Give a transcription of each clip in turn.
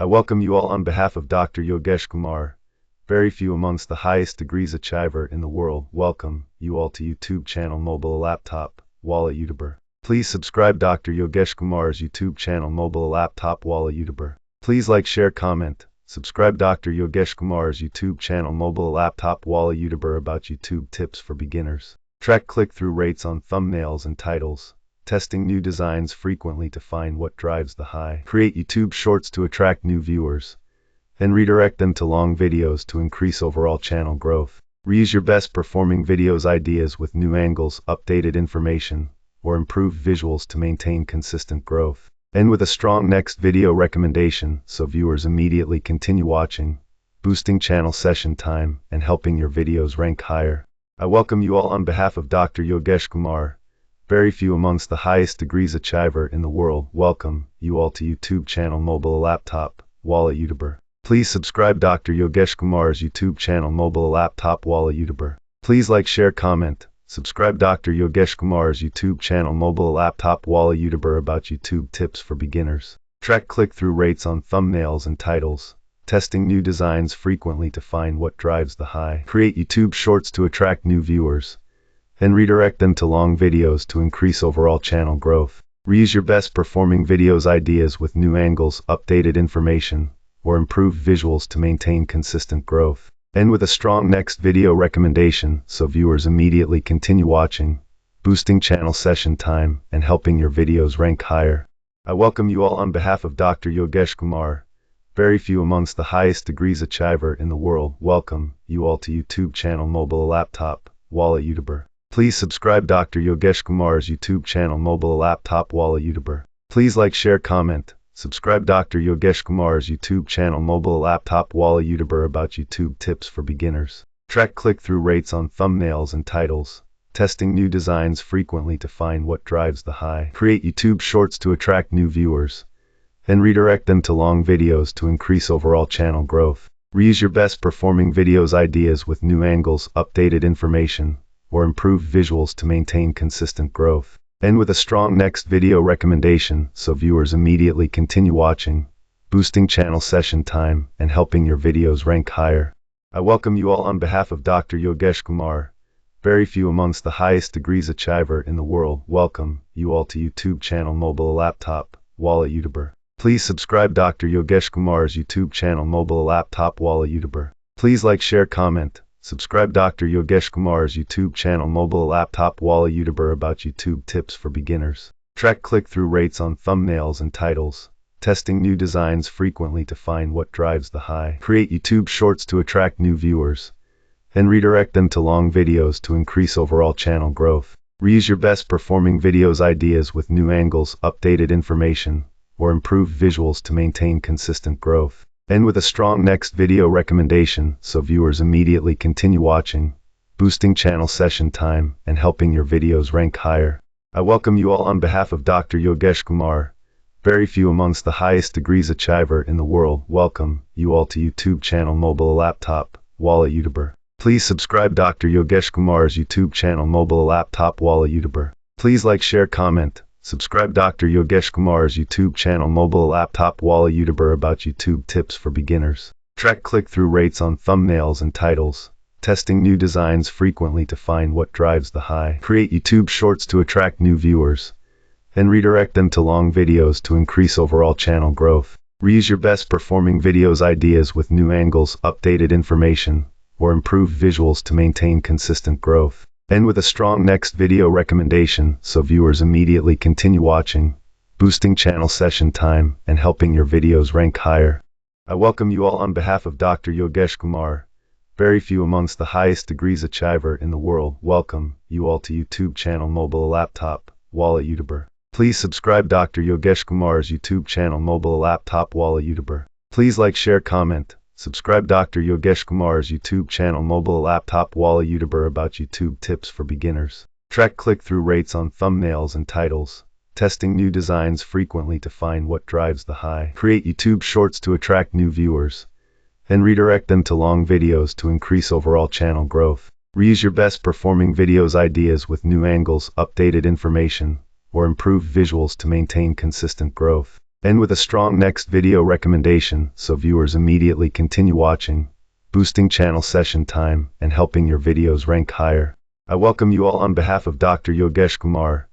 I welcome you all on behalf of Dr. Yogeshkr, very few amongst the highest degrees achiever in the world. Welcome you all to YouTube channel Mobile Laptop Wala YouTuber. Please subscribe Dr. Yogeshkr's YouTube channel Mobile Laptop Wala YouTuber. Please like, share, comment. Subscribe Dr. Yogeshkr's YouTube channel Mobile Laptop Wala YouTuber about YouTube tips for beginners. Track click-through rates on thumbnails and titles. Testing new designs frequently to find what drives the high. Create YouTube shorts to attract new viewers. Then redirect them to long videos to increase overall channel growth. Reuse your best performing videos ideas with new angles, updated information, or improved visuals to maintain consistent growth. End with a strong next video recommendation so viewers immediately continue watching, boosting channel session time and helping your videos rank higher. I welcome you all on behalf of Dr. Yogeshkr, very few amongst the highest degrees achiever in the world. Welcome you all to YouTube channel Mobile Laptop Wala YouTuber. Please subscribe Dr. Yogeshkr's YouTube channel Mobile Laptop Wala YouTuber. Please like, share, comment. Subscribe Dr. Yogeshkr's YouTube channel Mobile Laptop Wala YouTuber about YouTube tips for beginners. Track click-through rates on thumbnails and titles. Testing new designs frequently to find what drives the high. Create YouTube shorts to attract new viewers. Then redirect them to long videos to increase overall channel growth. Reuse your best performing videos ideas with new angles, updated information, or improved visuals to maintain consistent growth. End with a strong next video recommendation so viewers immediately continue watching, boosting channel session time and helping your videos rank higher. I welcome you all on behalf of Dr. Yogeshkr, very few amongst the highest degrees achiever in the world. Welcome you all to YouTube channel Mobile Laptop Wala YouTuber. Please subscribe Dr. Yogeshkr's YouTube channel Mobile Laptop Wala YouTuber. Please like, share, comment. Subscribe Dr. Yogeshkr's YouTube channel Mobile Laptop Wala YouTuber about YouTube tips for beginners. Track click-through rates on thumbnails and titles. Testing new designs frequently to find what drives the high. Create YouTube shorts to attract new viewers. Then redirect them to long videos to increase overall channel growth. Reuse your best performing videos ideas with new angles, updated information, or improved visuals to maintain consistent growth. End with a strong next video recommendation so viewers immediately continue watching, boosting channel session time and helping your videos rank higher. I welcome you all on behalf of Dr. Yogeshkr, very few amongst the highest degrees achiever in the world. Welcome you all to YouTube channel Mobile Laptop Wala YouTuber. Please subscribe Dr. Yogeshkr's YouTube channel Mobile Laptop Wala YouTuber. Please like, share, comment. Subscribe Dr. Yogeshkr's YouTube channel Mobile Laptop Wala YouTuber about YouTube tips for beginners. Track click-through rates on thumbnails and titles. Testing new designs frequently to find what drives the high. Create YouTube shorts to attract new viewers. Then redirect them to long videos to increase overall channel growth. Reuse your best performing videos ideas with new angles, updated information, or improved visuals to maintain consistent growth. End with a strong next video recommendation so viewers immediately continue watching, boosting channel session time and helping your videos rank higher. I welcome you all on behalf of Dr. Yogeshkr, very few amongst the highest degrees achiever in the world. Welcome you all to YouTube channel Mobile Laptop Wala YouTuber. Please subscribe Dr. Yogeshkr's YouTube channel Mobile Laptop Wala YouTuber. Please like, share, comment. Subscribe Dr. Yogeshkr's YouTube channel Mobile Laptop Wala YouTuber about YouTube tips for beginners. Track click-through rates on thumbnails and titles. Testing new designs frequently to find what drives the high. Create YouTube shorts to attract new viewers. Then redirect them to long videos to increase overall channel growth. Reuse your best performing videos ideas with new angles, updated information, or improved visuals to maintain consistent growth. End with a strong next video recommendation so viewers immediately continue watching, boosting channel session time and helping your videos rank higher. I welcome you all on behalf of Dr. Yogeshkr, very few amongst the highest degrees achiever in the world. Welcome you all to YouTube channel Mobile Laptop Wala YouTuber. Please subscribe Dr. Yogeshkr's YouTube channel Mobile Laptop Wala YouTuber. Please like, share, comment. Subscribe Dr. Yogeshkr's YouTube channel Mobile Laptop Wala YouTuber about YouTube tips for beginners. Track click-through rates on thumbnails and titles. Testing new designs frequently to find what drives the high. Create YouTube shorts to attract new viewers. Then redirect them to long videos to increase overall channel growth. Reuse your best performing videos ideas with new angles, updated information, or improved visuals to maintain consistent growth. And with a strong next video recommendation, so viewers immediately continue watching, boosting channel session time and helping your videos rank higher. I welcome you all on behalf of Dr. Yogeshkr.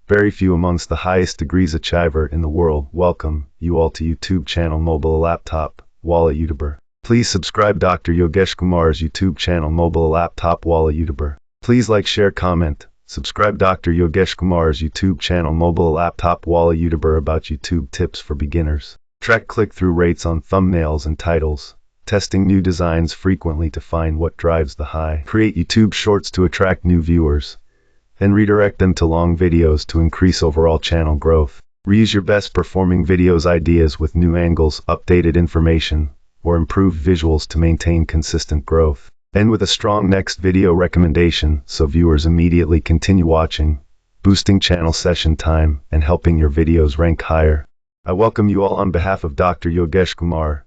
Very few amongst the highest degrees achiever in the world. Welcome you all to YouTube channel Mobile Laptop Wala YouTuber. Please subscribe Dr. Yogeshkr's YouTube channel Mobile Laptop Wala YouTuber. Please like, share, comment. Subscribe Dr. Yogeshkr's YouTube channel Mobile Laptop Wala YouTuber about YouTube tips for beginners. Track click-through rates on thumbnails and titles. Testing new designs frequently to find what drives the high. Create YouTube shorts to attract new viewers. And redirect them to long videos to increase overall channel growth. Reuse your best performing videos ideas with new angles, updated information, or improved visuals to maintain consistent growth. End with a strong next video recommendation, so viewers immediately continue watching, boosting channel session time and helping your videos rank higher. I welcome you all on behalf of Dr. Yogeshkr.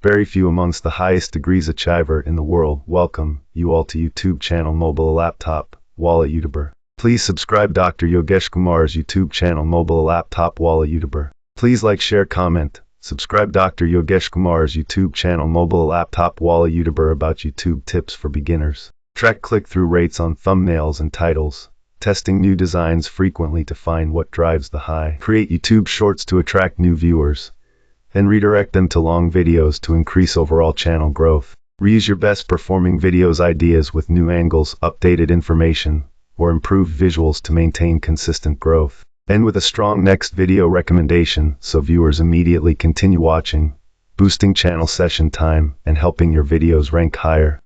Very few amongst the highest degrees achiever in the world. Welcome you all to YouTube channel Mobile Laptop Wala YouTuber. Please subscribe Dr. Yogeshkr's YouTube channel Mobile Laptop Wala YouTuber. Please like, share, comment. Subscribe Dr. Yogeshkr's YouTube channel Mobile Laptop Wala YouTuber about YouTube tips for beginners. Track click-through rates on thumbnails and titles. Testing new designs frequently to find what drives the high. Create YouTube shorts to attract new viewers. And redirect them to long videos to increase overall channel growth. Reuse your best performing videos ideas with new angles, updated information, or improved visuals to maintain consistent growth. End with a strong next video recommendation, so viewers immediately continue watching, boosting channel session time and helping your videos rank higher.